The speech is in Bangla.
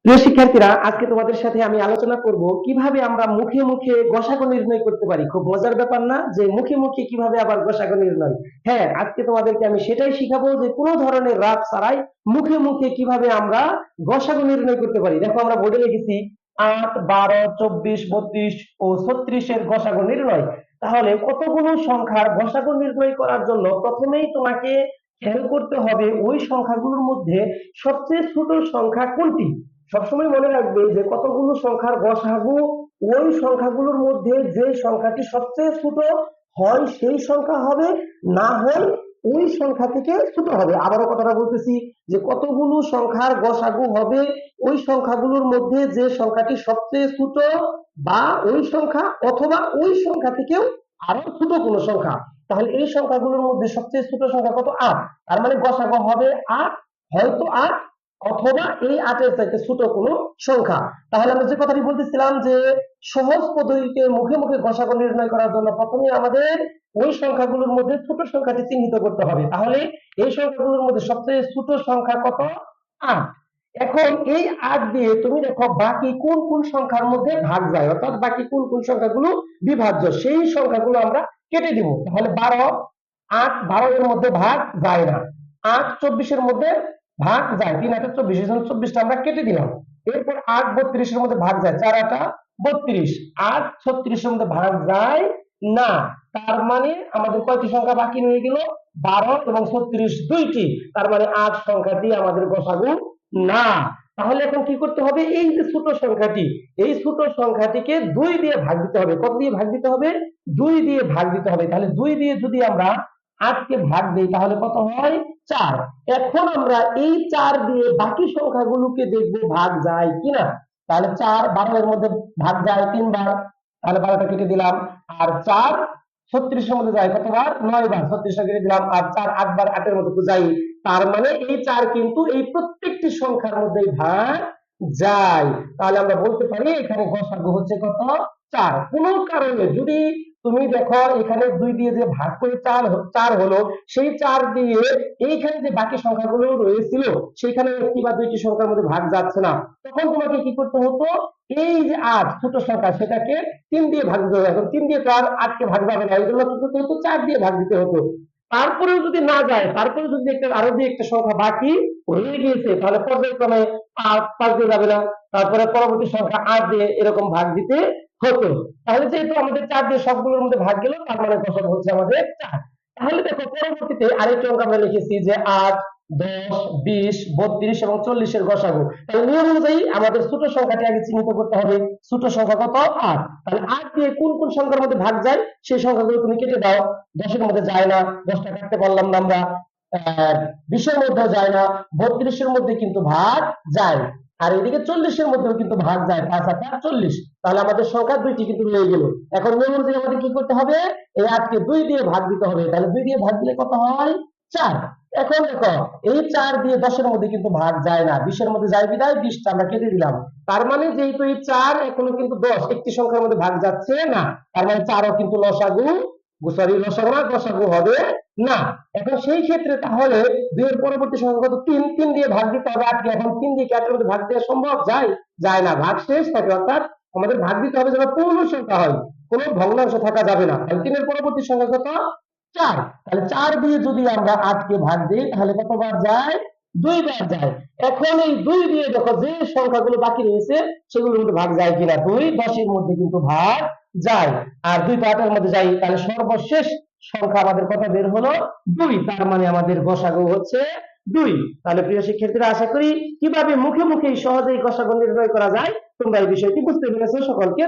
প্রিয় শিক্ষার্থীরা, আজকে তোমাদের সাথে আমি আলোচনা করব কিভাবে আমরা মুখে মুখে গসাগু নির্ণয় করতে পারি। খুব মজার ব্যাপার না যে মুখে মুখে কিভাবে আবার গসাগু নির্ণয়। হ্যাঁ, আজকে তোমাদেরকে আমি সেটাই শিখাবো যে কোনো ধরনের রাগ ছাড়াই মুখে মুখে কিভাবে আমরা গসাগু নির্ণয় করতে পারি। দেখো, আমরা বোর্ডে লিখেছি 8, 12, 24, 32 ও 36 এর গসাগু নির্ণয়। তাহলে কতগুলো সংখ্যার গসাগু নির্ণয় করার জন্য প্রথমেই তোমাকে খেয়াল করতে হবে ওই সংখ্যাগুলোর মধ্যে সবচেয়ে ছোট সংখ্যা কোনটি। সবসময় মনে রাখবে যে কতগুলো সংখ্যার গসাগু ওই সংখ্যাগুলোর মধ্যে যে সংখ্যাটি সবচেয়ে ছোট হয় সেই সংখ্যা হবে, না হয় ওই সংখ্যা থেকে ছোট হবে। আবারও কথাটা বলতেছি যে কতগুলো সংখ্যার গসাগু হবে ওই সংখ্যাগুলোর মধ্যে যে সংখ্যাটি সবচেয়ে ছোট, বা ওই সংখ্যা অথবা ওই সংখ্যা থেকেও আরো ছোট কোনো সংখ্যা। তাহলে এই সংখ্যাগুলোর মধ্যে সবচেয়ে ছোট সংখ্যা কত? 8। তার মানে গসাগু হবে 8, হয়তো 8 অথবা এই 8 এর চাইতে ছোট কোনো সংখ্যা। তাহলে আমরা যে কথাটি বলতেছিলাম যে সহজ পদ্ধতিতে মুখে মুখে গসাগু নির্ণয় করার জন্য প্রথমে আমাদের ওই সংখ্যাগুলোর মধ্যে ছোট সংখ্যাটি চিহ্নিত করতে হবে। তাহলে এই সংখ্যাগুলোর মধ্যে সবচেয়ে ছোট সংখ্যা কত? 8। এখন এই 8 দিয়ে তুমি দেখো বাকি কোন কোন সংখ্যার মধ্যে ভাগ যায়, অর্থাৎ বাকি কোন কোন সংখ্যাগুলো বিভাজ্য, সেই সংখ্যাগুলো আমরা কেটে দিব। তাহলে 12, 8 12 এর মধ্যে ভাগ যায় না। 8 24 এর মধ্যে ভাগ যায়, 3 8 24, এই জন্য 24টা আমরা কেটে দিলাম। এরপর 8 32 এর মধ্যে ভাগ যায়, 4 8 32। 8 36 এর মধ্যে ভাগ যায় না। তার মানে আমাদের কয়টি সংখ্যা বাকি রয়ে গেল? 12 এবং 36 দুইটি। তার মানে 8 সংখ্যাটি আমাদের গসাগু না। তাহলে এখন কি করতে হবে? এই যে ছোট সংখ্যাটি, এই ছোট সংখ্যাটিকে 2 দিয়ে ভাগ দিতে হবে। কত দিয়ে ভাগ দিতে হবে? 2 দিয়ে ভাগ দিতে হবে। তাহলে 2 দিয়ে যদি আমরা 8 কে ভাগ দেই তাহলে কত হয়? 4। এখন আমরা এই 4 দিয়ে বাকি সংখ্যাগুলোকে দেখবো ভাগ যায় কিনা। তাহলে 4 12 এর মধ্যে ভাগ যায় 3 বার, তাহলে 12টা কেটে দিলাম। আর 4 36 এর মধ্যে যায় কতবার? 9 বার, 36টা কেটে দিলাম। আর 4 8 বার 8 এর মধ্যে যায়। তার মানে এই 4 কিন্তু এই প্রত্যেকটি সংখ্যার মধ্যে ভাগ যায়। তাহলে আমরা বলতে পারি এখানে গসাগু হচ্ছে কত? 4। কোনো কারণে যদি তুমি দেখো এখানে 2 দিয়ে যে ভাগ করে 4 হলো, সেই 4 দিয়ে এইখানে যে বাকি সংখ্যাগুলো রয়েছিল সেখানে একটি বা দুইটি সংখ্যার মধ্যে ভাগ যাচ্ছে না, তখন তোমাকে কি করতে হতো? এই যে 8 ছোট সংখ্যা সেটাকে 3 দিয়ে ভাগ দিতে হবে। এখন 3 দিয়ে তো আর 8 কে ভাগ যাবে না, এই জন্য কি করতে হতো? 4 দিয়ে ভাগ দিতে হতো। তারপরেও যদি না যায়, তারপরে যদি আরো দিয়ে একটা সংখ্যা বাকি রয়ে গিয়েছে, তাহলে পর্যায়ক্রমে 5 দিয়ে যাবে না, তারপরে পরবর্তী সংখ্যা 8 দিয়ে এরকম ভাগ দিতে হতো। তাহলে যেহেতু আমাদের 4 দিয়ে সবগুলোর মধ্যে ভাগ গেল, তার মানে গসাগু হচ্ছে আমাদের 4। তাহলে দেখো পরবর্তীতে আরেকটি অঙ্ক আমরা লিখেছি যে 8 10 20 32 এবং 40 এর গসাগু। তাহলে নিয়ম অনুযায়ী আমাদের ছোট সংখ্যাটি আগে চিহ্নিত করতে হবে। ছোট সংখ্যা কত? 8। তাহলে 8 দিয়ে কোন কোন সংখ্যার মধ্যে ভাগ যায় সেই সংখ্যাগুলো তুমি কেটে দাও। 10 এর মধ্যে যায় না, 10টা কাটতে পারলাম না আমরা। 20 এর মধ্যে যায় না, 32 এর মধ্যে কিন্তু ভাগ যায়। আর এদিকে 40 এর মধ্যেও কিন্তু ভাগ যায়, 5 8 40। তাহলে আমাদের সংখ্যা দুইটি কিন্তু রয়ে গেল। এখন নিয়ম অনুযায়ী আমাদের কি করতে হবে? এই 8 কে 2 দিয়ে ভাগ দিতে হবে। তাহলে 2 দিয়ে ভাগ দিলে কত হয়? 4। এখন দেখো এই 4 দিয়ে 10 এর মধ্যে কিন্তু ভাগ যায় না, 20 এর মধ্যে যায় বিদায় 20টা আমরা কেটে দিলাম। তার মানে যেহেতু এই 4 এখনো কিন্তু 10 একটি সংখ্যার মধ্যে ভাগ যাচ্ছে না, তার মানে 4ও কিন্তু লসাগু, লসাগু না, গসাগু হবে না। এখন সেই ক্ষেত্রে তাহলে 2 এর পরবর্তী সংখ্যা কত? 3। 3 দিয়ে ভাগ দিতে হবে 8 কে। এখন 3 দিয়ে 8 এর মধ্যে ভাগ দেওয়া সম্ভব? যায় না, ভাগ শেষ থাকে। অর্থাৎ আমাদের ভাগ দিতে হবে যেন পূর্ণ সংখ্যা হয়, কোনো ভগ্নাংশ থাকা যাবে না। তাহলে 3 এর পরবর্তী সংখ্যা কত? 4। তাহলে 4 দিয়ে যদি আমরা 8 কে ভাগ দিই তাহলে কতবার যায়? 2 বার যায়। এখন এই 2 দিয়ে দেখো যে সংখ্যাগুলো বাকি রয়েছে সেগুলোর মধ্যে ভাগ যায় কিনা। 2 10 এর মধ্যে কিন্তু ভাগ যায়, আর 2 তো 8 এর মধ্যে যায়। তাহলে সর্বশেষ সংখ্যা আমাদের কত বের হলো? 2। তার মানে আমাদের গসাগু হচ্ছে 2। তাহলে প্রিয় শিক্ষার্থীরা, আশা করি কিভাবে মুখে মুখে সহজেই গসাগু নির্ণয় করা যায় তোমরা এই বিষয়টি বুঝতে পেরেছো। সকলকে